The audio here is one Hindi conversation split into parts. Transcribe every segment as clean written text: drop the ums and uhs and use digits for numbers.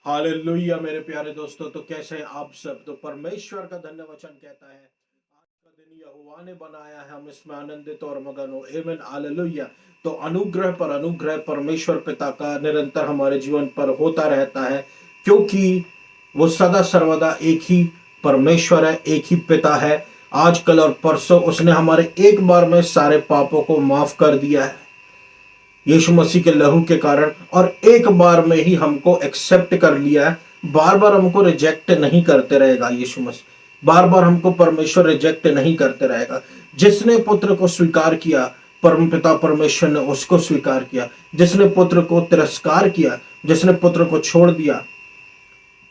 हालेलुया मेरे प्यारे दोस्तों, तो कैसे हैं आप सब। तो परमेश्वर का धन्य वचन कहता है, आज का दिन यहोवा ने बनाया है, हम इसमें आनंदित और मगन हो। आमीन हालेलुया। तो अनुग्रह पर अनुग्रह परमेश्वर पिता का निरंतर हमारे जीवन पर होता रहता है, क्योंकि वो सदा सर्वदा एक ही परमेश्वर है, एक ही पिता है। आजकल और परसों उसने हमारे एक बार में सारे पापों को माफ कर दिया है यीशु मसीह के लहू के कारण, और एक बार में ही हमको एक्सेप्ट कर लिया है। बार बार हमको रिजेक्ट नहीं करते रहेगा यीशु मसीह, बार बार हमको परमेश्वर रिजेक्ट नहीं करते रहेगा। जिसने पुत्र को स्वीकार किया, परम पिता परमेश्वर ने उसको स्वीकार किया। जिसने पुत्र को तिरस्कार किया, जिसने पुत्र को छोड़ दिया,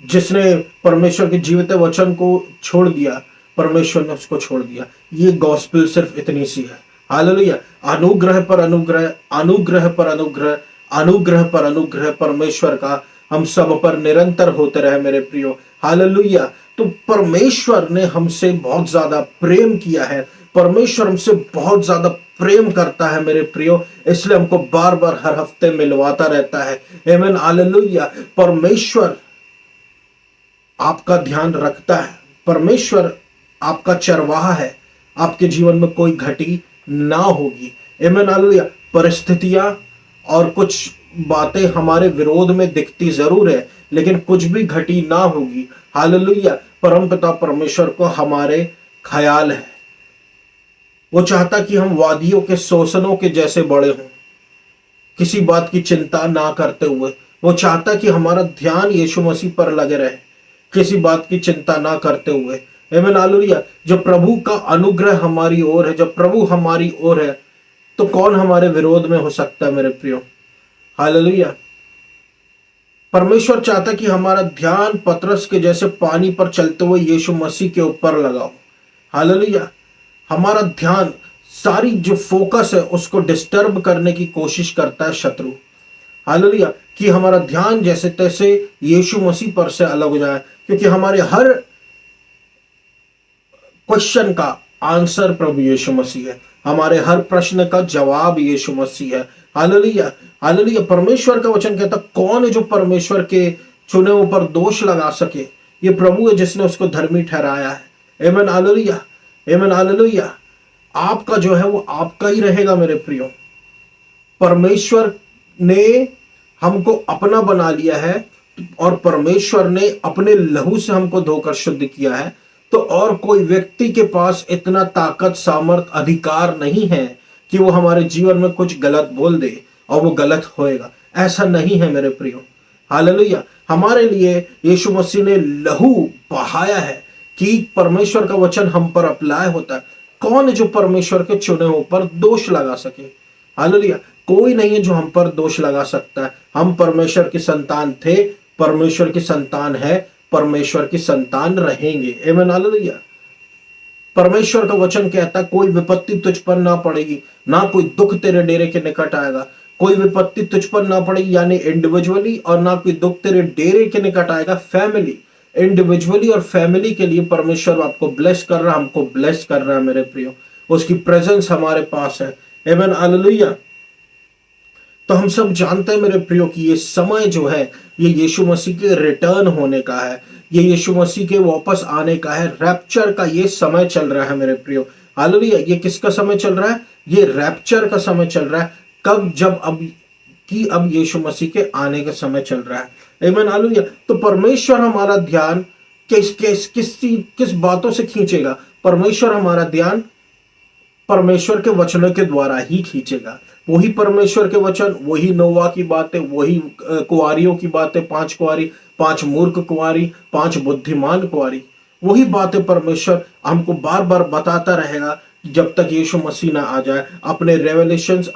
जिसने परमेश्वर के जीवित वचन को छोड़ दिया, परमेश्वर ने उसको छोड़ दिया। ये गॉस्पेल सिर्फ इतनी सी है। हालेलुया। अनुग्रह पर अनुग्रह, अनुग्रह पर अनुग्रह, अनुग्रह पर अनुग्रह परमेश्वर का हम सब पर निरंतर होते रहे मेरे प्रियो। हालेलुया। तो परमेश्वर ने हमसे बहुत ज्यादा प्रेम किया है, परमेश्वर हमसे बहुत ज्यादा प्रेम करता है मेरे प्रियो, इसलिए हमको बार बार हर हफ्ते मिलवाता रहता है। आमीन हालेलुया। परमेश्वर आपका ध्यान रखता है, परमेश्वर आपका चरवाहा है, आपके जीवन में कोई घटी ना होगी। आमीन हालेलुया। परिस्थितियां और कुछ बातें हमारे विरोध में दिखती जरूर है, लेकिन कुछ भी घटी ना होगी। हालेलुया। परमपिता परमेश्वर को हमारे ख्याल है, वो चाहता कि हम वादियों के शोषणों के जैसे बड़े हों, किसी बात की चिंता ना करते हुए। वो चाहता कि हमारा ध्यान यीशु मसीह पर लगे रहे, किसी बात की चिंता ना करते हुए। आमीन हालेलुया। जब प्रभु का अनुग्रह हमारी ओर है, जब प्रभु हमारी ओर है, तो कौन हमारे विरोध में हो सकता है मेरे प्रियो। हालेलुया। परमेश्वर चाहता कि हमारा ध्यान पतरस के जैसे पानी पर चलते हुए यीशु मसीह के ऊपर लगाओ। हालेलुया। हमारा ध्यान, सारी जो फोकस है उसको डिस्टर्ब करने की कोशिश करता है शत्रु। हालेलुया। कि हमारा ध्यान जैसे तैसे यीशु मसीह पर से अलग हो जाए, क्योंकि हमारे हर क्वेश्चन का आंसर प्रभु यीशु मसीह है, हमारे हर प्रश्न का जवाब यीशु मसीह है। हालेलुया। हालेलुया। परमेश्वर का वचन कहता, कौन है जो परमेश्वर के चुने ऊपर दोष लगा सके। ये प्रभु है जिसने उसको धर्मी ठहराया है। आमीन हालेलुया। आमीन हालेलुया। आपका जो है वो आपका ही रहेगा मेरे प्रियो। परमेश्वर ने हमको अपना बना लिया है, और परमेश्वर ने अपने लहू से हमको धोकर शुद्ध किया है। तो और कोई व्यक्ति के पास इतना ताकत, सामर्थ, अधिकार नहीं है कि वो हमारे जीवन में कुछ गलत बोल दे और वो गलत होएगा। ऐसा नहीं है मेरे प्रियो। हालेलुया। हमारे लिए यीशु मसीह ने लहू बहाया है कि परमेश्वर का वचन हम पर अप्लाई होता है। कौन है जो परमेश्वर के चुने ऊपर दोष लगा सके। हालेलुया। कोई नहीं है जो हम पर दोष लगा सकता है। हम परमेश्वर की संतान थे, परमेश्वर की संतान है, परमेश्वर की संतान रहेंगे। आमीन हालेलुया। परमेश्वर का वचन कहता है, कोई विपत्ति तुझ पर ना पड़ेगी, ना कोई दुख तेरे डेरे के निकट आएगा। कोई विपत्ति तुझ पर ना पड़ेगी यानी इंडिविजुअली, और ना कोई दुख तेरे डेरे के निकट आएगा फैमिली। इंडिविजुअली और फैमिली के लिए परमेश्वर आपको ब्लेस कर रहा है, हमको ब्लेस कर रहा है मेरे प्रियो। उसकी प्रेजेंस हमारे पास है। आमीन हालेलुया। तो हम सब जानते हैं मेरे प्रियो कि ये समय जो है ये यीशु मसीह के रिटर्न होने का है, ये यीशु मसीह के वापस आने का है। रैप्चर का ये समय चल रहा है मेरे प्रियो। हालेलुया। ये किसका समय चल रहा है? ये रैप्चर का समय चल रहा है। कब? जब अब यीशु मसीह के आने का समय चल रहा है। आमीन हालेलुया। तो परमेश्वर हमारा ध्यान किस बातों से खींचेगा? परमेश्वर हमारा ध्यान परमेश्वर के वचनों के द्वारा ही खींचेगा। वही परमेश्वर के वचन, वही नोवा की बातें, वही कुंवारियों की बातें, 5 कुंवारी, 5 मूर्ख कुंवारी, 5 बुद्धिमान कुंवारी, वही बातें परमेश्वर हमको बार बार बताता रहेगा जब तक यीशु मसीह ना आ जाए अपने रेवलेशंस,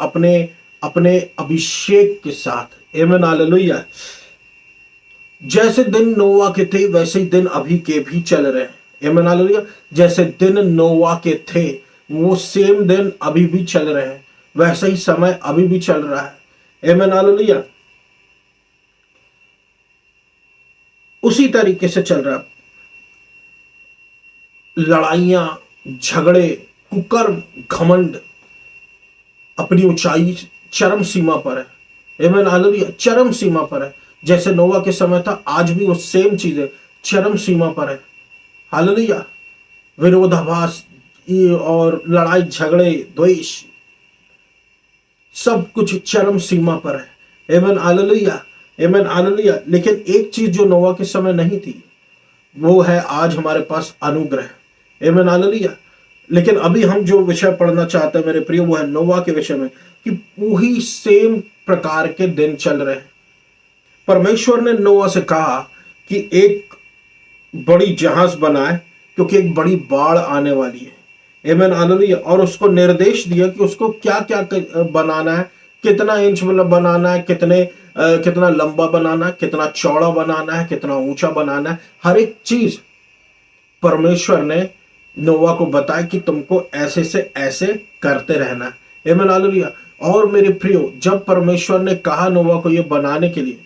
अपने अभिषेक के साथ। आमीन हालेलुया। जैसे दिन नोवा के थे वैसे ही दिन अभी के भी चल रहे हैं। आमीन हालेलुया। जैसे दिन नोवा के थे वो सेम दिन अभी भी चल रहे हैं, वैसा ही समय अभी भी चल रहा है। आमीन हालेलुया। उसी तरीके से चल रहा है। लड़ाइयां, झगड़े, कुकर्म, घमंड अपनी ऊंचाई चरम सीमा पर है। आमीन हालेलुया। चरम सीमा पर है। जैसे नोवा के समय था, आज भी वो सेम चीजें चरम सीमा पर है। हालेलुया। विरोधाभास और लड़ाई झगड़े द्वेष सब कुछ चरम सीमा पर है। Amen hallelujah, amen hallelujah. लेकिन एक चीज जो नोवा के समय नहीं थी, वो है आज हमारे पास अनुग्रह। Amen hallelujah. लेकिन अभी हम जो विषय पढ़ना चाहते हैं मेरे प्रिय, वो है नोवा के विषय में, कि वही सेम प्रकार के दिन चल रहे हैं। परमेश्वर ने नोवा से कहा कि एक बड़ी जहाज बनाए, क्योंकि एक बड़ी बाढ़ आने वाली है। Amen hallelujah. और उसको निर्देश दिया कि उसको क्या क्या बनाना है, कितना इंच बनाना है, कितना लंबा बनाना है, कितना चौड़ा बनाना है, कितना ऊंचा बनाना है। हर एक चीज परमेश्वर ने नोवा को बताया कि तुमको ऐसे से ऐसे करते रहना है। आमीन हालेलुया। और मेरे प्रियो, जब परमेश्वर ने कहा नोवा को ये बनाने के लिए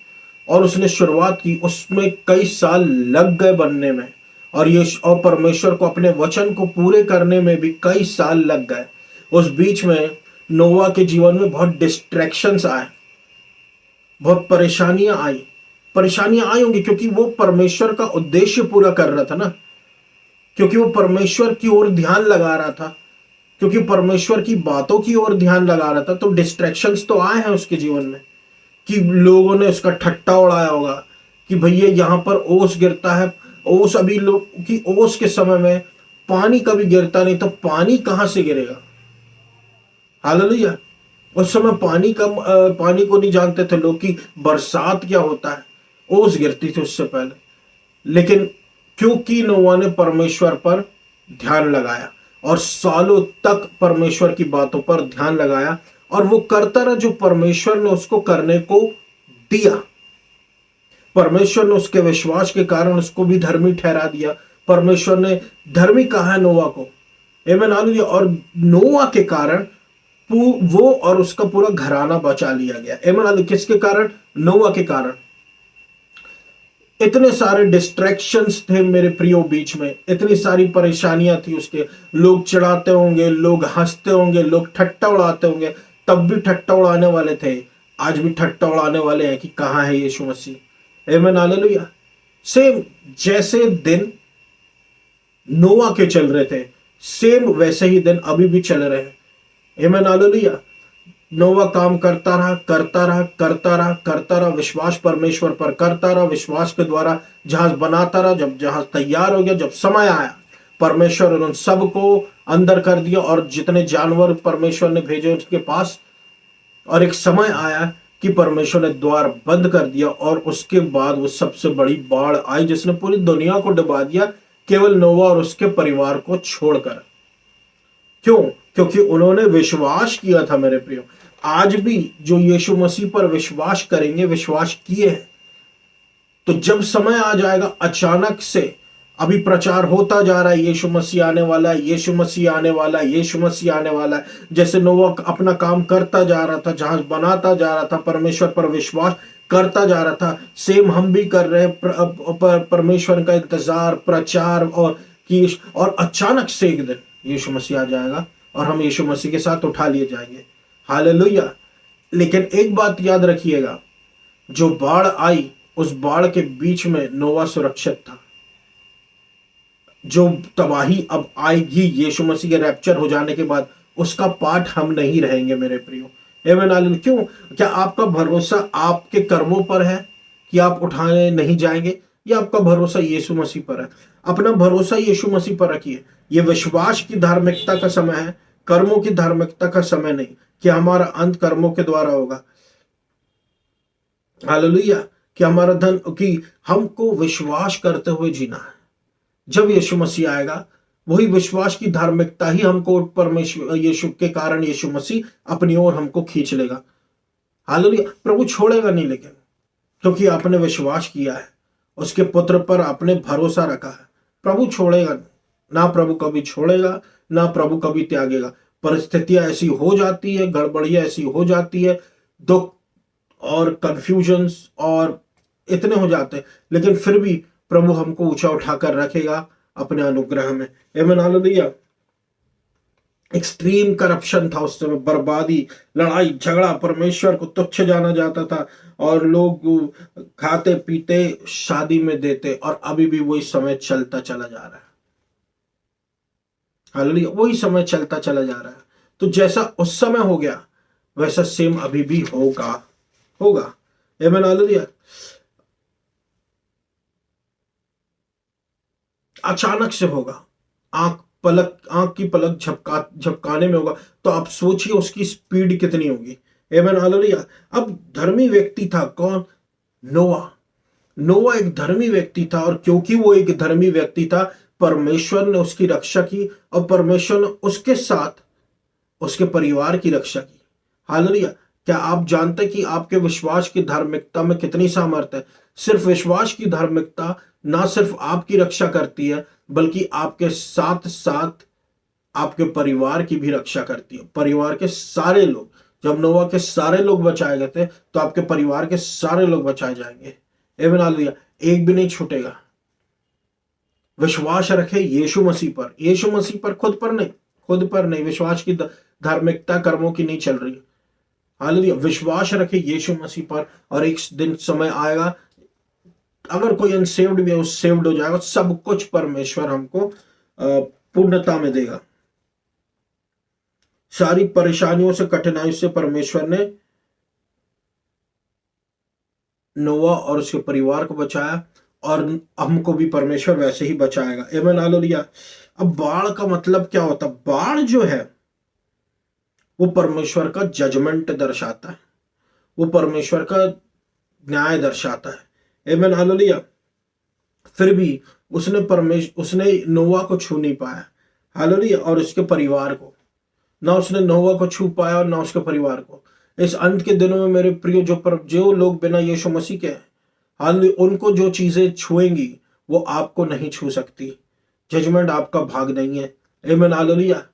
और उसने शुरुआत की, उसमें कई साल लग गए बनने में, और परमेश्वर को अपने वचन को पूरे करने में भी कई साल लग गए। उस बीच में नोवा के जीवन में बहुत डिस्ट्रैक्शंस आए, बहुत परेशानियां आई होंगी, क्योंकि वो परमेश्वर का उद्देश्य पूरा कर रहा था ना, क्योंकि वो परमेश्वर की ओर ध्यान लगा रहा था, क्योंकि परमेश्वर की बातों की ओर ध्यान लगा रहा था। तो डिस्ट्रैक्शंस तो आए हैं उसके जीवन में, कि लोगों ने उसका ठट्टा उड़ाया होगा कि भैया यहां पर ओस गिरता है, ओस अभी लोग की ओस के समय में पानी कभी गिरता नहीं, तो पानी कहां से गिरेगा। हालेलुया। उस समय पानी को नहीं जानते थे लोग कि बरसात क्या होता है, ओस गिरती थी उससे पहले। लेकिन क्योंकि नोवा ने परमेश्वर पर ध्यान लगाया और सालों तक परमेश्वर की बातों पर ध्यान लगाया, और वो करता रहा जो परमेश्वर ने उसको करने को दिया। परमेश्वर ने उसके विश्वास के कारण उसको भी धर्मी ठहरा दिया। परमेश्वर ने धर्मी कहा है नोवा को। आमीन हालेलुया। और नोवा के कारण वो और उसका पूरा घराना बचा लिया गया। आमीन हालेलुया। किसके कारण? नोवा के कारण। इतने सारे डिस्ट्रैक्शंस थे मेरे प्रियो बीच में, इतनी सारी परेशानियां थी उसके। लोग चिढ़ाते होंगे, लोग हंसते होंगे, लोग ठट्टा उड़ाते होंगे। तब भी ठट्टा उड़ाने वाले थे, आज भी ठट्टा उड़ाने वाले हैं कि कहां है यीशु मसीह। आमीन हालेलुया। सेम जैसे दिन नोवा के चल रहे थे, सेम वैसे ही दिन अभी भी चल रहे हैं। आमीन हालेलुया। नोवा काम करता रहा, विश्वास परमेश्वर पर करता रहा, विश्वास के द्वारा जहाज बनाता रहा। जब जहाज तैयार हो गया, जब समय आया, परमेश्वर ने उन सबको अंदर कर दिया, और जितने जानवर परमेश्वर ने भेजे उसके पास। और एक समय आया कि परमेश्वर ने द्वार बंद कर दिया, और उसके बाद वो सबसे बड़ी बाढ़ आई जिसने पूरी दुनिया को डुबा दिया, केवल नोवा और उसके परिवार को छोड़कर। क्यों? क्योंकि उन्होंने विश्वास किया था मेरे प्रियो। आज भी जो यीशु मसीह पर विश्वास करेंगे, विश्वास किए हैं, तो जब समय आ जाएगा, अचानक से अभी प्रचार होता जा रहा है यीशु मसीह आने वाला है, यीशु मसीह आने वाला है, यीशु मसीह आने वाला है। जैसे नोवा अपना काम करता जा रहा था, जहाज बनाता जा रहा था, परमेश्वर पर विश्वास करता जा रहा था, सेम हम भी कर रहे हैं। परमेश्वर का इंतजार, प्रचार और अचानक से एक दिन यीशु मसीह आ जाएगा और हम यीशु मसीह के साथ उठा लिए जाएंगे। हालेलुया। लेकिन एक बात याद रखिएगा, जो बाढ़ आई, उस बाढ़ के बीच में नोवा सुरक्षित था। जो तबाही अब आएगी यीशु मसीह के रैप्चर हो जाने के बाद, उसका पार्ट हम नहीं रहेंगे मेरे प्रियो। आमीन हालेलुया। क्यों? क्या आपका भरोसा आपके कर्मों पर है कि आप उठाने नहीं जाएंगे, या आपका भरोसा यीशु मसीह पर है? अपना भरोसा यीशु मसीह पर रखिए। यह विश्वास की धार्मिकता का समय है, कर्मों की धार्मिकता का समय नहीं, कि हमारा अंत कर्मों के द्वारा होगा। हालेलुया। कि हमारा धन, कि हमको विश्वास करते हुए जीना है। जब यीशु मसीह आएगा, वही विश्वास की धार्मिकता ही हमको परमेश्वर यीशु के कारण यीशु मसीह अपनी ओर हमको खींच लेगा। हालेलुया। प्रभु छोड़ेगा नहीं, लेकिन क्योंकि आपने विश्वास किया है, उसके पुत्र पर आपने भरोसा रखा है, प्रभु छोड़ेगा ना। प्रभु कभी छोड़ेगा ना, प्रभु कभी त्यागेगा। परिस्थितियां ऐसी हो जाती है, गड़बड़ियां ऐसी हो जाती है, दुख और कंफ्यूजन्स और इतने हो जाते हैं, लेकिन फिर भी प्रभु हमको ऊंचा उठाकर रखेगा अपने अनुग्रह में। आमीन हालेलुया। एक्सट्रीम करप्शन था उस समय, बर्बादी, लड़ाई झगड़ा, परमेश्वर को तुच्छ जाना जाता था और लोग खाते पीते शादी में देते, और अभी भी वही समय चलता चला जा रहा है। हालेलुया, वही समय चलता चला जा रहा है। तो जैसा उस समय हो गया वैसा सेम अभी भी होगा, होगा। आमीन, हालेलुया। अचानक से होगा, आंख की पलक झपकाने में होगा। तो आप सोचिए उसकी स्पीड कितनी होगी। आमीन, हालेलुया। अब धर्मी व्यक्ति था कौन? नोआ। नोआ एक धर्मी व्यक्ति था, और क्योंकि वो एक धर्मी व्यक्ति था, परमेश्वर ने उसकी रक्षा की, और परमेश्वर ने उसके साथ उसके परिवार की रक्षा की। हालेलुया। क्या आप जानते हैं कि आपके विश्वास की धार्मिकता में कितनी सामर्थ्य है? सिर्फ विश्वास की धार्मिकता ना सिर्फ आपकी रक्षा करती है, बल्कि आपके साथ साथ आपके परिवार की भी रक्षा करती है। परिवार के सारे लोग, जब नोआ के सारे लोग बचाए गए थे, तो आपके परिवार के सारे लोग बचाए जाएंगे। आमीन, हालेलुया। एक भी नहीं छूटेगा। विश्वास रखे यीशु मसीह पर, यीशु मसीह पर, खुद पर नहीं, खुद पर नहीं। विश्वास की धार्मिकता कर्मों की नहीं चल रही। हालेलुया। विश्वास रखे यीशु मसीह पर, और एक दिन समय आएगा, अगर कोई अनसेव्ड भी है, वो सेव्ड हो जाएगा। सब कुछ परमेश्वर हमको पूर्णता में देगा। सारी परेशानियों से, कठिनाइयों से परमेश्वर ने नोआ और उसके परिवार को बचाया, और हमको भी परमेश्वर वैसे ही बचाएगा। आमीन, हालेलुया। अब बाढ़ का मतलब क्या होता? बाढ़ जो है वो परमेश्वर का जजमेंट दर्शाता है, वो परमेश्वर का न्याय दर्शाता है। आमीन, हालेलुया। फिर भी उसने नोआ को छू नहीं पाया। हालेलुया। और उसके परिवार को, ना उसने नोआ को छू पाया और ना उसके परिवार को। इस अंत के दिनों में मेरे प्रिय, जो लोग बिना यीशु मसीह के हैं, हालेलुया, उनको जो चीजें छुएंगी वो आपको नहीं छू सकती। जजमेंट आपका भाग नहीं है। आमीन, हालेलुया।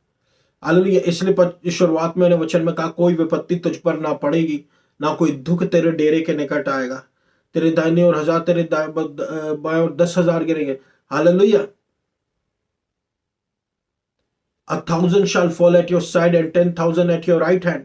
हालेलुया। इसलिए शुरुआत में मैंने वचन में कहा, कोई विपत्ति तुझ पर ना पड़ेगी, ना कोई दुख तेरे डेरे के निकट आएगा। तेरे दाहिने और 1000, तेरे बाएं और 10,000 गिरेंगे। Hallelujah. 1,000 shall fall at your side and 10,000 at your right hand।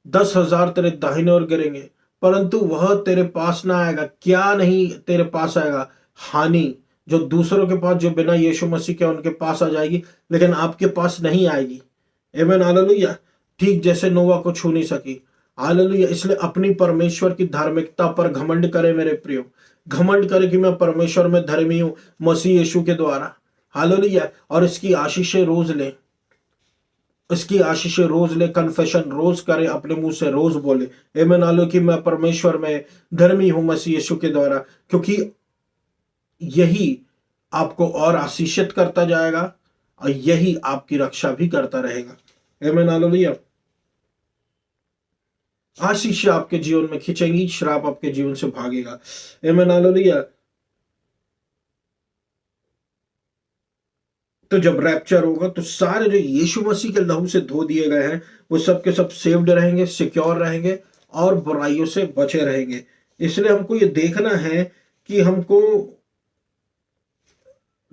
10,000 तेरे दाहिने ओर गिरेंगे, परंतु वह तेरे पास ना आएगा। क्या नहीं तेरे पास आएगा? हानि, जो दूसरों के पास, जो बिना यीशु मसीह के, उनके पास आ जाएगी, लेकिन आपके पास नहीं आएगी। आमीन, हालेलुया। ठीक जैसे नोवा को छू नहीं सकी। हालेलुया। इसलिए अपनी परमेश्वर की धार्मिकता पर घमंड करे मेरे प्रियो। घमंड करे कि मैं परमेश्वर में धर्मी हूं, मसीह यीशु के द्वारा। हालेलुया। और इसकी आशीषें रोज ले, इसकी आशीषें रोज ले, कन्फेशन रोज करे, अपने मुंह से रोज बोले। आमीन, हालेलुया, कि मैं परमेश्वर में धर्मी हूं मसीह यीशु के द्वारा, क्योंकि यही आपको और आशीषित करता जाएगा, और यही आपकी रक्षा भी करता रहेगा। आमीन, हालेलुया। आशीष आपके जीवन में खिंचेंगी, श्राप आपके जीवन से भागेगा। आमीन, हालेलुया। तो जब रैप्चर होगा तो सारे जो यीशु मसीह के लहू से धो दिए गए हैं, वो सब के सब सेव्ड रहेंगे, सिक्योर रहेंगे, और बुराइयों से बचे रहेंगे। इसलिए हमको ये देखना है कि हमको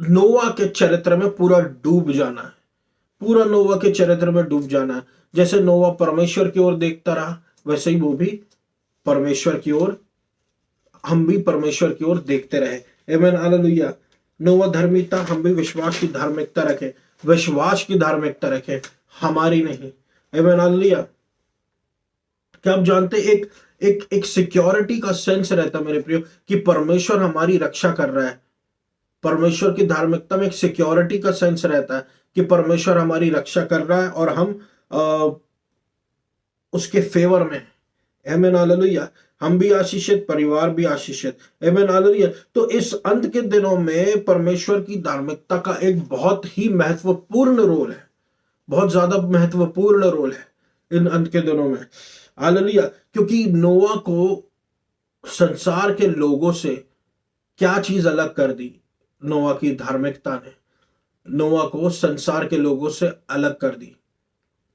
नोआ के चरित्र में पूरा डूब जाना है, पूरा नोआ के चरित्र में डूब जाना है। जैसे नोआ परमेश्वर की ओर देखता रहा, वैसे ही वो भी परमेश्वर की ओर, हम भी परमेश्वर की ओर देखते रहे। आमीन, हालेलुया। नोआ धर्मी था, हम भी विश्वास की धार्मिकता रखें, विश्वास की धार्मिकता रखें, हमारी नहीं। आमीन, हालेलुया। क्या आप जानते, एक एक एक सिक्योरिटी का सेंस रहता है मेरे प्रियो, कि परमेश्वर हमारी रक्षा कर रहा है। परमेश्वर की धार्मिकता में एक सिक्योरिटी का सेंस रहता है कि परमेश्वर हमारी रक्षा कर रहा है, और हम उसके फेवर में। आमीन, हालेलुया। हम भी आशीषित, परिवार भी आशीषित। आमीन, हालेलुया। तो इस अंत के दिनों में परमेश्वर की धार्मिकता का एक बहुत ही महत्वपूर्ण रोल है, बहुत ज्यादा महत्वपूर्ण रोल है इन अंत के दिनों में। हालेलुया। क्योंकि नोआ को संसार के लोगों से क्या चीज अलग कर दी? नोआ की धार्मिकता ने नोआ को संसार के लोगों से अलग कर दी।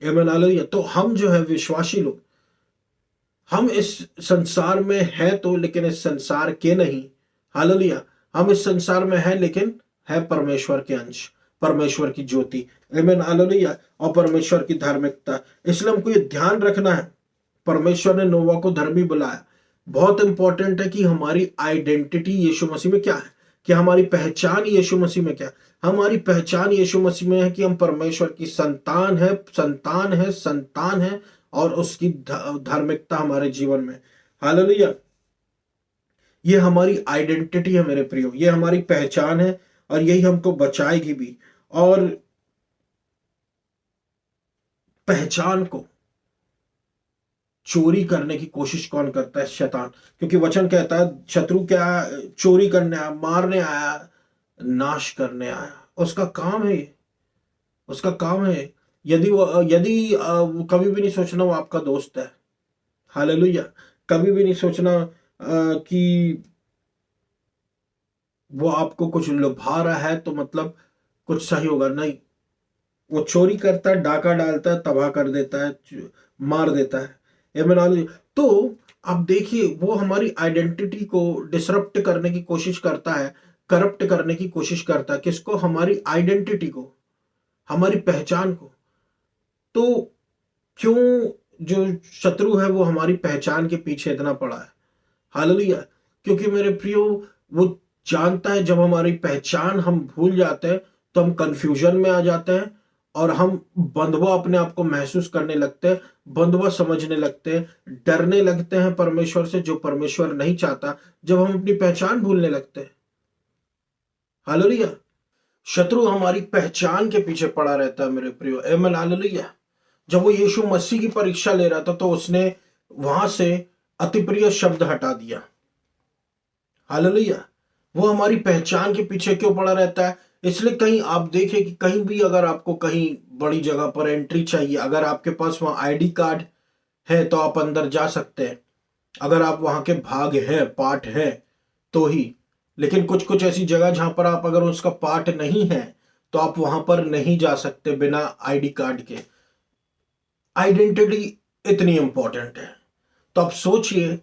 आमीन, हालेलुया। तो हम जो है विश्वासी लोग, हम इस संसार में है तो, लेकिन इस संसार के नहीं। हालेलुया। हम इस संसार में है, लेकिन है परमेश्वर के अंश, परमेश्वर की ज्योति, आमीन, हालेलुया, और परमेश्वर की धार्मिकता। इसलिए हमको ये ध्यान रखना है, परमेश्वर ने नोवा को धर्मी बुलाया। बहुत इंपॉर्टेंट है कि हमारी आइडेंटिटी यीशु मसीह में क्या है, कि हमारी पहचान यीशु मसीह में क्या है। हमारी पहचान यीशु मसीह में है कि हम परमेश्वर की संतान है, संतान है, संतान है, और उसकी धार्मिकता हमारे जीवन में। हालेलुया, ये हमारी आइडेंटिटी है मेरे प्रियो, ये हमारी पहचान है, और यही हमको बचाएगी भी। और पहचान को चोरी करने की कोशिश कौन करता है? शैतान। क्योंकि वचन कहता है शत्रु क्या चोरी करने आया, मारने आया, नाश करने आया। उसका काम है, उसका काम है। यदि कभी भी नहीं सोचना वो आपका दोस्त है। हालेलुया, कभी भी नहीं सोचना कि वो आपको कुछ लुभा रहा है तो मतलब कुछ सही होगा, नहीं। वो चोरी करता है, डाका डालता है, तबाह कर देता है, मार देता है। तो अब देखिए, वो हमारी आइडेंटिटी को डिसरप्ट करने की कोशिश करता है, करप्ट करने की कोशिश करता है। किसको? हमारी आइडेंटिटी को, हमारी पहचान को। तो क्यों जो शत्रु है वो हमारी पहचान के पीछे इतना पड़ा है? हालेलुया, क्योंकि मेरे प्रियो, वो जानता है जब हमारी पहचान हम भूल जाते हैं तो हम कंफ्यूजन में आ जाते हैं, और हम बंधुआ अपने आप को महसूस करने लगते हैं, बंधुआ समझने लगते हैं, डरने लगते हैं परमेश्वर से, जो परमेश्वर नहीं चाहता। जब हम अपनी पहचान भूलने लगते हैं, हालेलुया, शत्रु हमारी पहचान के पीछे पड़ा रहता है मेरे प्रियो, आमीन, हालेलुया। जब वो यीशु मसीह की परीक्षा ले रहा था तो उसने वहां से अति प्रिय शब्द हटा दिया। हालेलुया, वो हमारी पहचान के पीछे क्यों पड़ा रहता है? इसलिए कहीं आप देखें कि कहीं भी अगर आपको कहीं बड़ी जगह पर एंट्री चाहिए, अगर आपके पास वहां आईडी कार्ड है तो आप अंदर जा सकते हैं, अगर आप वहां के भाग हैं, पार्ट है तो ही। लेकिन कुछ कुछ ऐसी जगह जहां पर आप अगर उसका पार्ट नहीं है तो आप वहां पर नहीं जा सकते बिना आईडी कार्ड के। आइडेंटिटी इतनी इंपॉर्टेंट है। तो आप सोचिए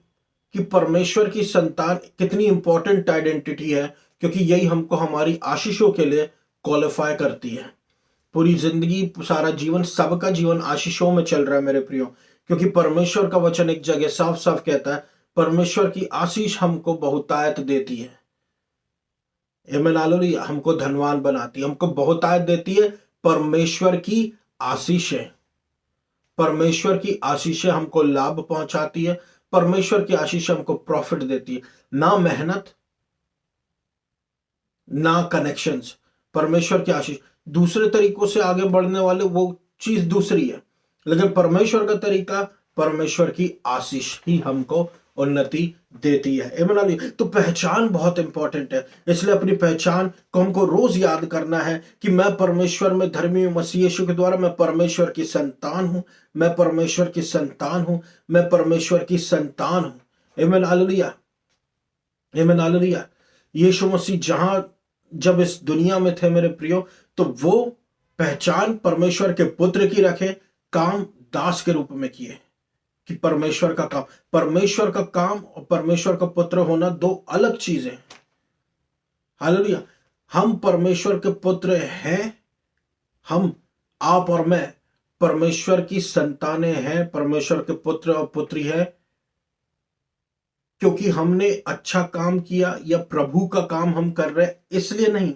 कि परमेश्वर की संतान कितनी इंपॉर्टेंट आइडेंटिटी है, क्योंकि यही हमको हमारी आशीषों के लिए क्वालिफाई करती है। पूरी जिंदगी, सारा जीवन, सबका जीवन आशीषों में चल रहा है मेरे प्रियो, क्योंकि परमेश्वर का वचन एक जगह साफ साफ कहता है, परमेश्वर की आशीष हमको बहुतायत देती है। आमीन, हालेलुया, हमको धनवान बनाती है, हमको बहुतायत देती है। परमेश्वर की आशीषें, परमेश्वर की आशीषें हमको लाभ पहुंचाती है। परमेश्वर की आशीष हमको प्रॉफिट देती है, ना मेहनत, ना कनेक्शंस। परमेश्वर की आशीष, दूसरे तरीकों से आगे बढ़ने वाले वो चीज दूसरी है, लेकिन परमेश्वर का तरीका, परमेश्वर की आशीष ही हमको उन्नति देती है। आमीन। तो पहचान बहुत इंपॉर्टेंट है, इसलिए अपनी पहचान को हमको रोज याद करना है कि मैं परमेश्वर में धर्मी हूं, मसीह यीशु के द्वारा मैं परमेश्वर की संतान हूं, मैं परमेश्वर की संतान हूं, मैं परमेश्वर की संतान हूं। आमीन, हालेलुया, आमीन, हालेलुया। यीशु मसीह जब इस दुनिया में थे मेरे प्रियो, तो वो पहचान परमेश्वर के पुत्र की रखे, काम दास के रूप में किए। कि परमेश्वर का काम और परमेश्वर का पुत्र होना दो अलग चीजें। हालेलुया, हम परमेश्वर के पुत्र हैं, आप और मैं परमेश्वर की संतानें हैं, परमेश्वर के पुत्र और पुत्री हैं, क्योंकि हमने अच्छा काम किया या प्रभु का काम हम कर रहे इसलिए नहीं।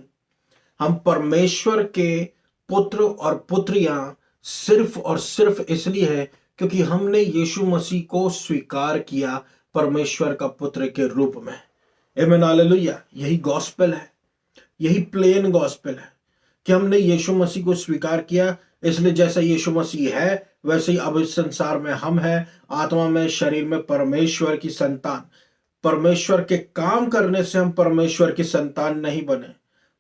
हम परमेश्वर के पुत्र और पुत्रियां सिर्फ और सिर्फ इसलिए है क्योंकि हमने यीशु मसीह को स्वीकार किया परमेश्वर का पुत्र के रूप में। आमीन, हालेलुया। यही गॉस्पेल है, यही प्लेन गॉस्पेल है कि हमने यीशु मसीह को स्वीकार किया। इसलिए जैसा यीशु मसीह है वैसे ही अब इस संसार में हम हैं, आत्मा में, शरीर में, परमेश्वर की संतान। परमेश्वर के काम करने से हम परमेश्वर की संतान नहीं बने,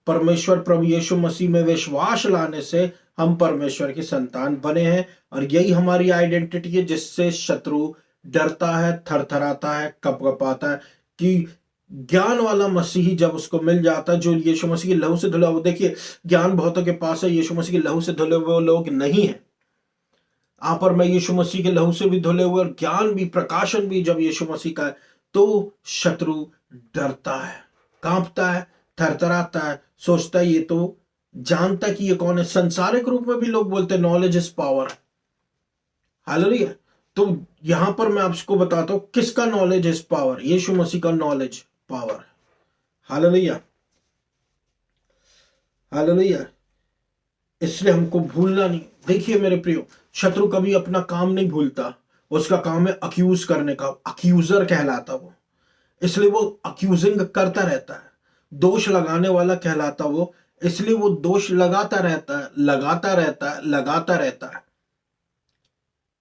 परमेश्वर प्रभु यीशु मसीह में विश्वास लाने से हम परमेश्वर की संतान बने हैं। और यही हमारी आइडेंटिटी है, जिससे शत्रु डरता है, थरथराता है, कपकपाता है कि ज्ञान वाला मसीही जब उसको मिल जाता है, जो यीशु मसीह के लहू से धुला हुआ। देखिए, ज्ञान बहुतों के पास है, यीशु मसीह के लहू से धुले हुए लोग नहीं है। आप और मैं यीशु मसीह के लहू से भी धुले हुए, और ज्ञान भी, प्रकाशन भी जब यीशु मसीह का है, तो शत्रु डरता है, कांपता है, थरथराता है, सोचता है ये तो जानता कि ये कौन है। संसारिक रूप में भी लोग बोलते हैं नॉलेज इज पावर। हालेलुया। तो यहां पर मैं आपको बताता हूं किसका नॉलेज इज पावर। यीशु मसीह का नॉलेज पावर है। Hallelujah, hallelujah. इसलिए हमको भूलना नहीं। देखिए मेरे प्रियो, शत्रु कभी अपना काम नहीं भूलता। उसका काम है अक्यूज करने का, अक्यूजर कहलाता वो। इसलिए वो अक्यूजिंग करता रहता है, दोष लगाने वाला कहलाता वो। इसलिए वो दोष लगाता रहता है, लगाता रहता है, लगाता रहता है।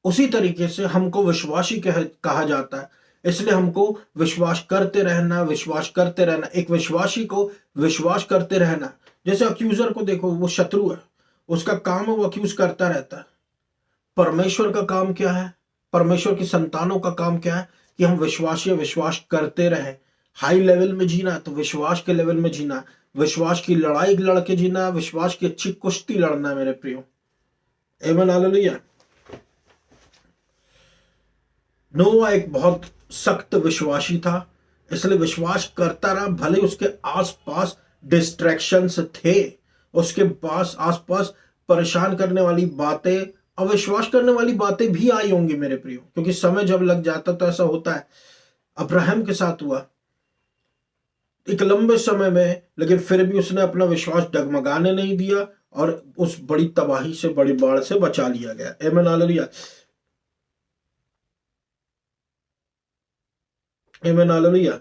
उसी तरीके से हमको विश्वासी कहा जाता है। इसलिए हमको विश्वास करते रहना, विश्वास करते रहना। एक विश्वासी को विश्वास करते रहना। जैसे अक्यूजर को देखो, वो शत्रु है, उसका काम है वो अक्यूज करता रहता है। परमेश्वर का काम क्या है? परमेश्वर की संतानों का काम क्या है? कि हम विश्वासी विश्वास करते रहें। हाई लेवल में जीना तो विश्वास के लेवल में जीना, विश्वास की लड़ाई लड़के जीना, विश्वास की अच्छी कुश्ती लड़ना मेरे प्रियो। आमीन, हालेलुया। नोआ एक बहुत सख्त विश्वासी था, इसलिए विश्वास करता रहा। भले उसके आसपास डिस्ट्रैक्शंस थे, उसके पास आसपास परेशान करने वाली बातें, अविश्वास करने वाली बातें भी आई होंगी मेरे प्रियो, क्योंकि समय जब लग जाता तो ऐसा होता है। अब्राहम के साथ हुआ एक लंबे समय में, लेकिन फिर भी उसने अपना विश्वास डगमगाने नहीं दिया और उस बड़ी तबाही से, बड़ी बाढ़ से बचा लिया गया। आमीन, हालेलुया। आमीन, हालेलुया।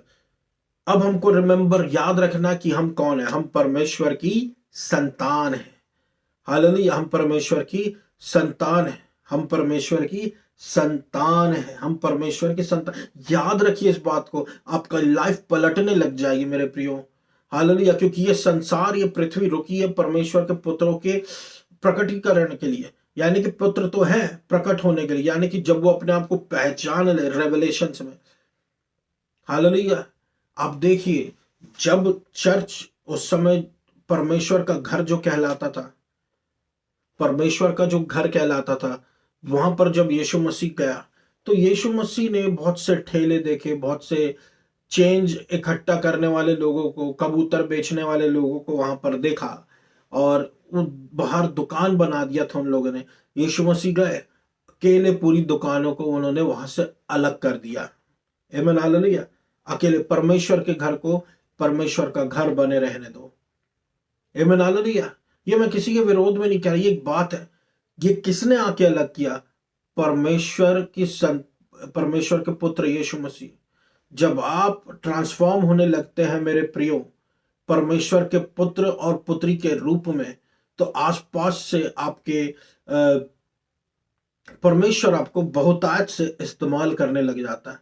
अब हमको रिमेंबर, याद रखना कि हम कौन है। हम परमेश्वर की संतान है। हालेलुया। हम परमेश्वर की संतान है। हम परमेश्वर की संतान है। हम परमेश्वर की संतान। याद रखिए इस बात को, आपका लाइफ पलटने लग जाएगी मेरे प्रियो। हालेलुया। क्योंकि ये संसार, ये पृथ्वी रुकी है परमेश्वर के पुत्रों के प्रकटीकरण के लिए। यानी कि पुत्र तो है प्रकट होने के लिए, यानी कि जब वो अपने आप को पहचान ले रेवलेशंस में। हालेलुया। आप देखिए, जब चर्च उस समय परमेश्वर का घर जो कहलाता था, परमेश्वर का जो घर कहलाता था, वहां पर जब यीशु मसीह गया तो यीशु मसीह ने बहुत से ठेले देखे, बहुत से चेंज इकट्ठा करने वाले लोगों को, कबूतर बेचने वाले लोगों को वहां पर देखा, और वो बाहर दुकान बना दिया था उन लोगों ने। यीशु मसीह गए, अकेले पूरी दुकानों को उन्होंने वहां से अलग कर दिया। आमीन, हालेलुया। अकेले परमेश्वर के घर को परमेश्वर का घर बने रहने दो। आमीन, हालेलुया। ये मैं किसी के विरोध में नहीं कह रहा, ये एक बात है। ये किसने आके अलग किया? परमेश्वर के पुत्र यीशु मसीह। जब आप ट्रांसफॉर्म होने लगते हैं मेरे प्रियो, परमेश्वर के पुत्र और पुत्री के रूप में, तो आसपास से आपके परमेश्वर आपको बहुतायत से इस्तेमाल करने लग जाता है।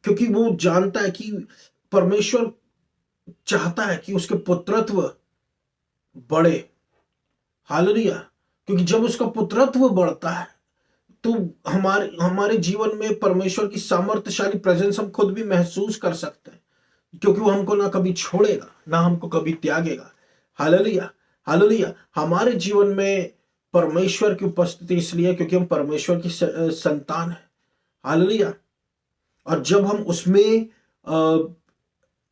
क्योंकि वो जानता है कि परमेश्वर चाहता है कि उसके पुत्रत्व बढ़े। हालेलुया। क्योंकि जब उसका पुत्रत्व बढ़ता है तो हमारे हमारे जीवन में परमेश्वर की सामर्थ्यशाली प्रेजेंस हम खुद भी महसूस कर सकते हैं। क्योंकि वो हमको ना कभी छोड़ेगा, ना हमको कभी त्यागेगा। Hallelujah, hallelujah. हमारे जीवन में परमेश्वर की उपस्थिति इसलिए क्योंकि हम परमेश्वर की संतान है। हालेलुया। और जब हम उसमें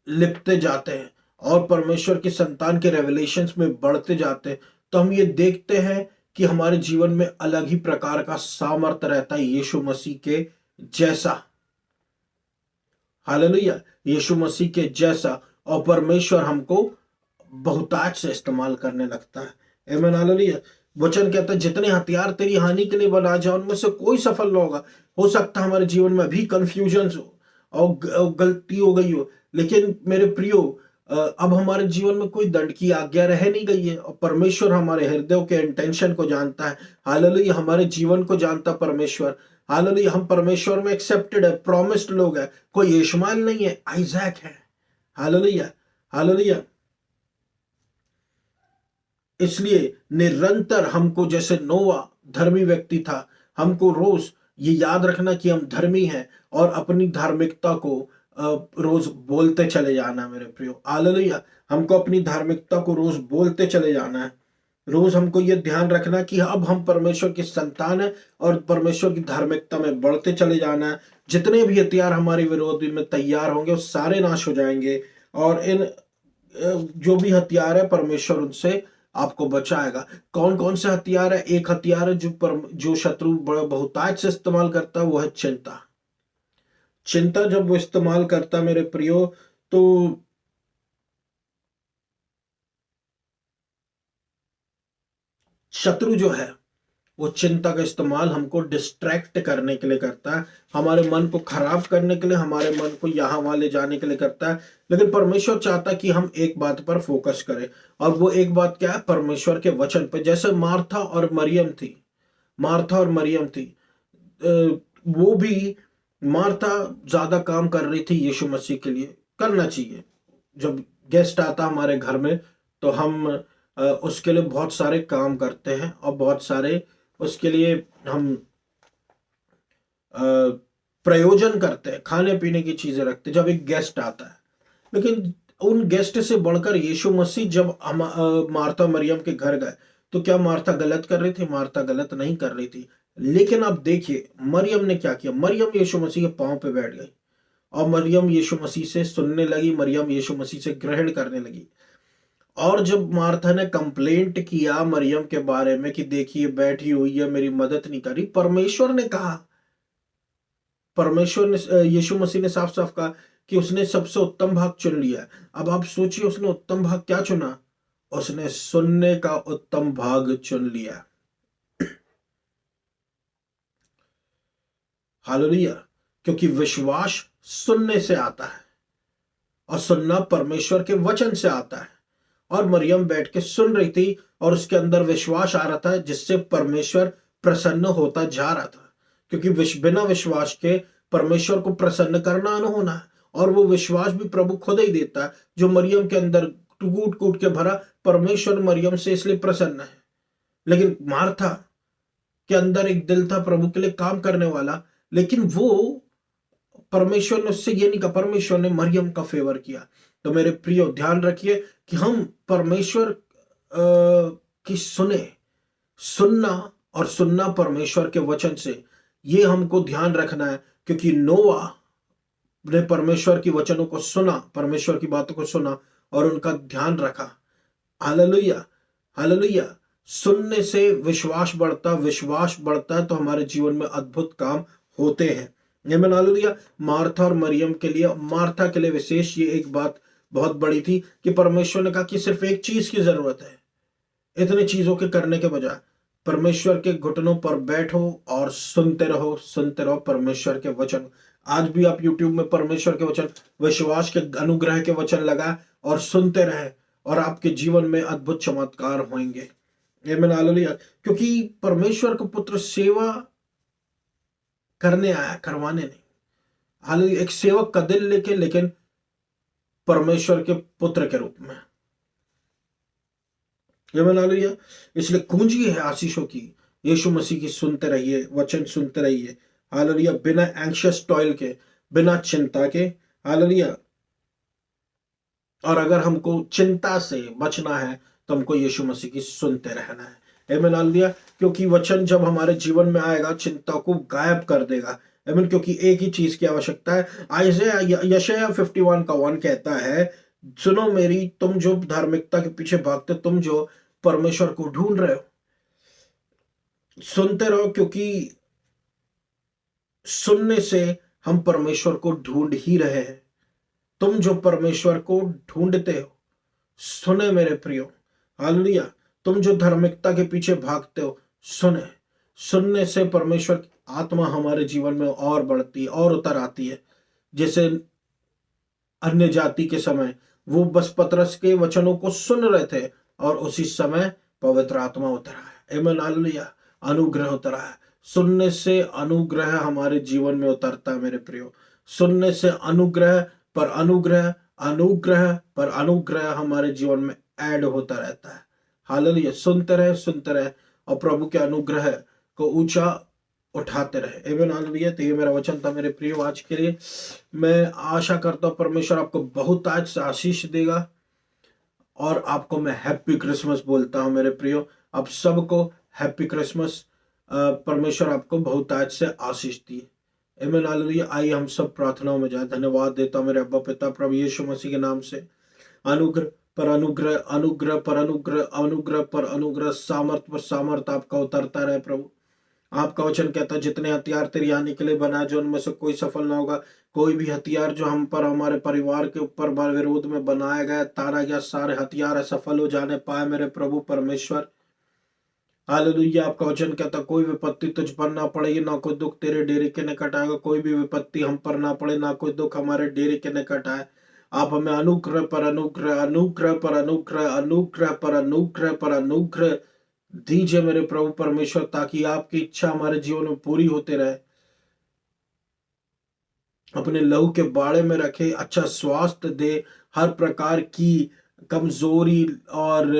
लिपते जाते हैं और परमेश्वर की संतान के रेवलेशंस में बढ़ते जाते हैं, तो हम ये देखते हैं कि हमारे जीवन में अलग ही प्रकार का सामर्थ्य रहता है यीशु मसीह के जैसा। हालेलुया। यीशु मसीह के जैसा, और परमेश्वर हमको बहुतायत से इस्तेमाल करने लगता है। आमीन, हालेलुया। वचन कहता है जितने हथियार तेरी हानि के लिए बना जाए उनमें से कोई सफल ना होगा। हो सकता है हमारे जीवन में अभी कंफ्यूजन हो और गलती हो गई हो, लेकिन मेरे प्रियो, अब हमारे जीवन में कोई दंड की आज्ञा रह नहीं गई है, और परमेश्वर हमारे हृदयों के इंटेंशन को जानता है। हालेलुया। हमारे जीवन को जानता परमेश्वर। हालेलुया। हम परमेश्वर में एक्सेप्टेड है, प्रॉमिस्ड लोग है। कोई इश्माएल नहीं है, आइजैक है। Hallelujah, hallelujah. इसलिए निरंतर हमको, जैसे नोवा धर्मी व्यक्ति था, हमको रोज ये याद रखना कि हम धर्मी हैं और अपनी धार्मिकता को रोज बोलते चले जाना मेरे प्रियो। हालेलुया। हमको अपनी धार्मिकता को रोज बोलते चले जाना है। रोज हमको ये ध्यान रखना कि अब हम परमेश्वर की संतान है और परमेश्वर की धार्मिकता में बढ़ते चले जाना है। जितने भी हथियार हमारे विरोध में तैयार होंगे वो सारे नाश हो जाएंगे, और इन जो भी हथियार है परमेश्वर उनसे आपको बचाएगा। कौन कौन से हथियार है? एक हथियार है जो शत्रु बड़ा बहुतायत से इस्तेमाल करता है, वो है चिंता। चिंता जब वो इस्तेमाल करता है मेरे प्रियो, तो शत्रु जो है वो चिंता का इस्तेमाल हमको डिस्ट्रैक्ट करने के लिए करता है, हमारे मन को खराब करने के लिए, हमारे मन को यहाँ वहां ले जाने के लिए करता है। लेकिन परमेश्वर चाहता है कि हम एक बात पर फोकस करें, और वो एक बात क्या है? परमेश्वर के वचन पे। जैसे मार्था और मरियम थी, वो भी, मार्था ज्यादा काम कर रही थी यीशु मसीह के लिए। करना चाहिए, जब गेस्ट आता हमारे घर में तो हम उसके लिए बहुत सारे काम करते हैं, और बहुत सारे उसके लिए हम अ, प्रयोजन करते हैं, खाने पीने की चीजें रखते हैं जब एक गेस्ट आता है। लेकिन उन गेस्ट से बढ़कर यीशु मसीह जब हम मार्था मरियम के घर गए, तो क्या मार्था गलत कर रही थी? मार्था गलत नहीं कर रही थी। लेकिन अब देखिए मरियम ने क्या किया। मरियम यीशु मसीह के पांव पे बैठ गई, और मरियम यीशु मसीह से सुनने लगी, मरियम यीशु मसीह से ग्रहण करने लगी। और जब मार्था ने कंप्लेंट किया मरियम के बारे में कि देखिए बैठी हुई है, मेरी मदद नहीं करी, परमेश्वर ने कहा, परमेश्वर ने, यीशु मसीह ने साफ साफ कहा कि उसने सबसे उत्तम भाग चुन लिया है। अब आप सोचिए उसने उत्तम भाग क्या चुना? उसने सुनने का उत्तम भाग चुन लिया। हालेलुया। क्योंकि विश्वास सुनने से आता है, और सुनना परमेश्वर के वचन से आता है। और मरियम बैठ के सुन रही थी, और उसके अंदर विश्वास आ रहा था, जिससे परमेश्वर प्रसन्न होता जा रहा था। क्योंकि बिना विश्वास के परमेश्वर को प्रसन्न करना अनहोना है, और वो विश्वास भी प्रभु खुद ही देता है, जो मरियम के अंदर कूट कूट के भरा। परमेश्वर मरियम से इसलिए प्रसन्न है। लेकिन मार्था के अंदर एक दिल था प्रभु के लिए काम करने वाला, लेकिन वो, परमेश्वर ने उससे ये नहीं कहा, परमेश्वर ने मरियम का फेवर किया। तो मेरे प्रियो ध्यान रखिए कि हम परमेश्वर की सुनना, और सुनना परमेश्वर के वचन से, ये हमको ध्यान रखना है। क्योंकि नोआ ने परमेश्वर की वचनों को सुना, परमेश्वर की बातों को सुना, और उनका ध्यान रखा। Hallelujah, hallelujah. सुनने से विश्वास बढ़ता है, तो हमारे जीवन में अद्भुत काम होते हैं। आमीन, हालेलुया। मार्था और मरियम के लिए, मार्था के लिए विशेष ये एक बात बहुत बड़ी थी कि परमेश्वर ने कहा कि सिर्फ एक चीज की जरूरत है। इतनी चीजों के करने के बजाय परमेश्वर के घुटनों पर बैठो और सुनते रहो परमेश्वर के वचन। आज भी आप YouTube में परमेश्वर के वचन, विश्वास के अनुग्रह के वचन लगा और सुनते रहे, और आपके जीवन में अद्भुत चमत्कार होंगे। आमीन, हालेलुया। क्योंकि परमेश्वर का पुत्र सेवा करने आया, करवाने नहीं। हालेलुया। एक सेवक का दिल लेके, लेकिन परमेश्वर के पुत्र के रूप में। आमीन, हालेलुया। इसलिए कुंजी है आशीषों की, यीशु मसीह की सुनते रहिए, वचन सुनते रहिए। हालेलुया। बिना एंग्शियस टॉयल के, बिना चिंता के। हालेलुया। और अगर हमको चिंता से बचना है, तो हमको यीशु मसीह की सुनते रहना है। आमीन, हालेलुया। क्योंकि वचन जब हमारे जीवन में आएगा, चिंता को गायब कर देगा। आमीन। क्योंकि एक ही चीज की आवश्यकता है। यशायाह 51:1 कहता है, सुनो मेरी, तुम जो धार्मिकता के पीछे भागते, तुम जो परमेश्वर को ढूंढ रहे हो, सुनते रहो। क्योंकि सुनने से हम परमेश्वर को ढूंढ ही रहे हैं। तुम जो परमेश्वर को ढूंढते हो, सुने मेरे प्रियो। हालेलुया। तुम जो धार्मिकता के पीछे भागते हो, सुनने से परमेश्वर की आत्मा हमारे जीवन में और बढ़ती और उतर आती है। जैसे अन्य जाति के समय वो बस पतरस के वचनों को सुन रहे थे, और उसी समय पवित्र आत्मा उतरा है। आमीन, हालेलुया। अनुग्रह उतरा है। सुनने से अनुग्रह हमारे जीवन में उतरता है मेरे प्रियो। सुनने से अनुग्रह पर अनुग्रह, अनुग्रह पर अनुग्रह हमारे जीवन में ऐड होता रहता है। हालेलुया। सुनते रहे, और प्रभु के अनुग्रह को ऊंचा उठाते रहे। आमीन, हालेलुया। तो ये मेरा वचन था मेरे प्रियो आज के लिए। मैं आशा करता हूं परमेश्वर आपको बहुत आज से आशीष देगा, और आपको मैं हैप्पी क्रिसमस बोलता हूं मेरे प्रियो। आप सबको हैप्पी क्रिसमस। परमेश्वर आपको बहुत आज से आशीष दिए। आमीन, हालेलुया। आइए हम सब प्रार्थनाओं में जाए। धन्यवाद देता हूं मेरे अब्बा पिता प्रभु यीशु मसीह के नाम से। अनुग्रह, पर अनुग्रह, अनुग्रह पर अनुग्रह, अनुग्रह पर अनुग्रह, सामर्थ पर सामर्थ आपका उतरता रहे प्रभु। आपका वचन कहता है जितने हथियार तेरी आने के लिए बनाए जो उनमें से कोई सफल ना होगा। कोई भी हथियार जो हम पर, हमारे परिवार के ऊपर विरोध में बनाया गया, तारा गया, सारे हथियार असफल हो जाने पाए मेरे प्रभु परमेश्वर। हालेलुया। आपका वचन कहता कोई विपत्ति तुझ पर ना पड़ेगी, ना कोई दुख तेरे डेरे के निकट आएगा। कोई भी विपत्ति हम पर ना पड़े, ना कोई दुख हमारे डेरे के निकट आए। आप हमें अनुग्रह पर अनुग्रह, अनुग्रह पर अनुग्रह, अनुग्रह पर अनुग्रह पर अनुग्रह दीजिए मेरे प्रभु परमेश्वर, ताकि आपकी इच्छा हमारे जीवन में पूरी होते रहे। अपने लहू के बाड़े में रखे, अच्छा स्वास्थ्य दे, हर प्रकार की कमजोरी और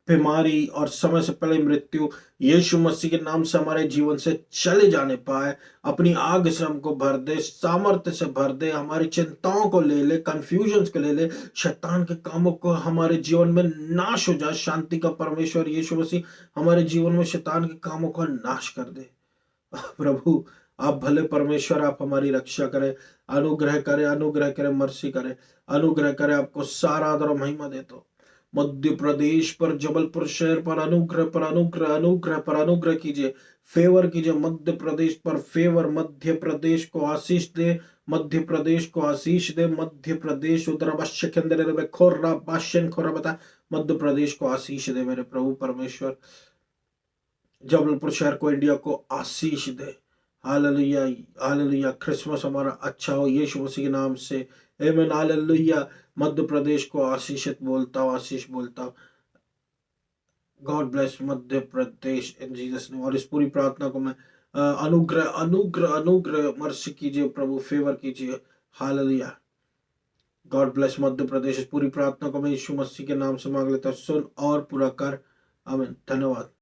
बीमारी और समय से पहले मृत्यु यीशु मसीह के नाम से हमारे जीवन से चले जाने पाए। अपनी आग से हमको भर दे, सामर्थ्य से भर दे, हमारी चिंताओं को ले ले, कंफ्यूजन को ले ले, शैतान के कामों को हमारे जीवन में नाश हो जाए। शांति का परमेश्वर यीशु मसीह हमारे जीवन में शैतान के कामों को नाश कर दे। प्रभु आप भले परमेश्वर, आप हमारी रक्षा करें, अनुग्रह करें, अनुग्रह करें, मर्सी करें, अनुग्रह करें। आपको सारा आदर और महिमा देता हूं। मध्य प्रदेश पर, जबलपुर शहर पर अनुग्रह पर अनुग्रह, अनुग्रह पर अनुग्रह कीजिए, फेवर कीजिए। मध्य प्रदेश पर फेवर, मध्य प्रदेश को आशीष दे, मध्य प्रदेश को आशीष दे। मध्य प्रदेश उधर अवश्य के अंदर खोर्रा बाशन खोरा बता, मध्य प्रदेश को आशीष दे मेरे प्रभु परमेश्वर। जबलपुर शहर को, इंडिया को आशीष दे। Hallelujah, hallelujah. क्रिसमस हमारा अच्छा हो यीशु मसीह के नाम से, आमीन, हालेलुया। मध्य प्रदेश को आशीषित बोलता हूँ, आशीष बोलता हूँ। गॉड ब्लेस मध्य प्रदेश इन जीसस नेम। और इस पूरी प्रार्थना को मैं अनुग्रह, अनुग्रह, अनुग्रह, मर्सी कीजिए प्रभु, फेवर कीजिए। Hallelujah. God bless Madhya Pradesh. इस पूरी प्रार्थना को मैं यीशु मसीह के नाम से मांग लेता हूँ, सुन और पूरा कर। आमीन। धन्यवाद।